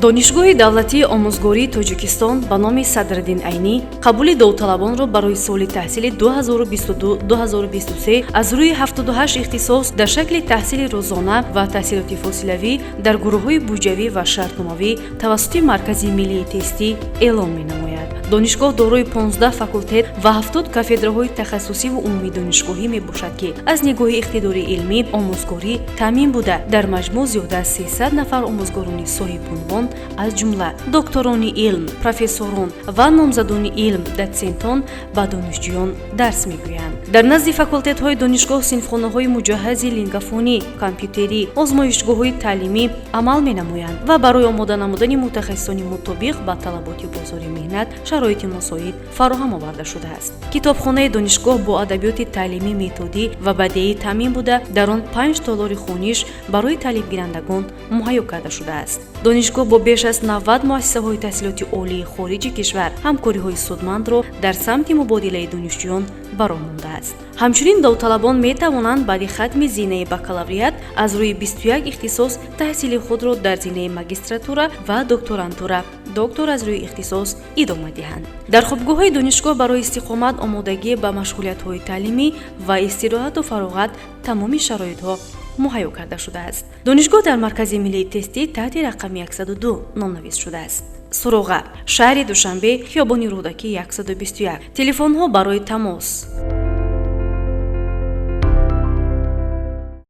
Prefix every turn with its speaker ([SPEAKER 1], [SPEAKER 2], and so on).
[SPEAKER 1] донишгоҳи давлатии омӯзгории тоҷикистон ба номи Садриддин Айнӣ қабули довталабонро барои соли таҳсили 2022-2023 аз рӯи 78 ихтисос дар шакли таҳсили рӯзона ва таҳсилоти фосилавӣ дар гурӯҳҳои буҷавӣ ва шартномавӣ тавассути Маркази миллии тестӣ эълон менамояд. донишгоҳ дорои 15 факултет ва 70 кафедраҳои тахассусиву умумии донишгоҳӣ мебошад, ки аз нигоҳи иқтидори илмӣ, омӯзгорӣ таъмин буда дар маҷмӯъ зиёда аз 300 нафар омӯзгорони соҳибунвон аз ҷумла докторони илм, профессорон ва номзадони илм, доцентон ба донишҷӯён дарс мегӯянд. дар назди факултетҳои донишгоҳ синфхонаҳои муҷаҳҳази лингафонӣ, компютерӣ, озмоишгоҳҳои таълимӣ амал менамоянд ва барои омода намудани мутахассисони мутобиқ ба талаботи бозори меҳнат шароити мусоид фароҳам оварда шудааст. китобхонаи донишгоҳ бо адабиёти таълимӣ, методӣ ва бадеӣ таъмин буда дар он 5 толори хониш барои таълимгирандагон муҳайё карда шудааст. донишгоҳ бо беш аз 90 муассисаҳои таҳсилоти олии хориҷи кишвар ҳамкориҳои судмандро дар самти мубодилаи донишҷӯён ба роҳ мондааст. ҳамчунин довталабон метавонанд баъди хатми зинаи бакалавриат аз рӯи 21 ихтисос таҳсили худро дар зинаи магистратура ва докторантура доктор аз рӯи ихтисос идома диҳанд. дар хубгоҳҳои донишгоҳ барои истиқомат, омодагӣ ба машғулиятҳои таълимӣ ва истироҳату фароғат тамоми шароитҳо муҳайё карда шудааст. донишгоҳ дар Маркази миллии тестӣ таҳти рақами 102 номнавис шудааст. суроға: шаҳри Душанбе, хиёбони Рӯдакӣ 121. телефонҳо барои тамос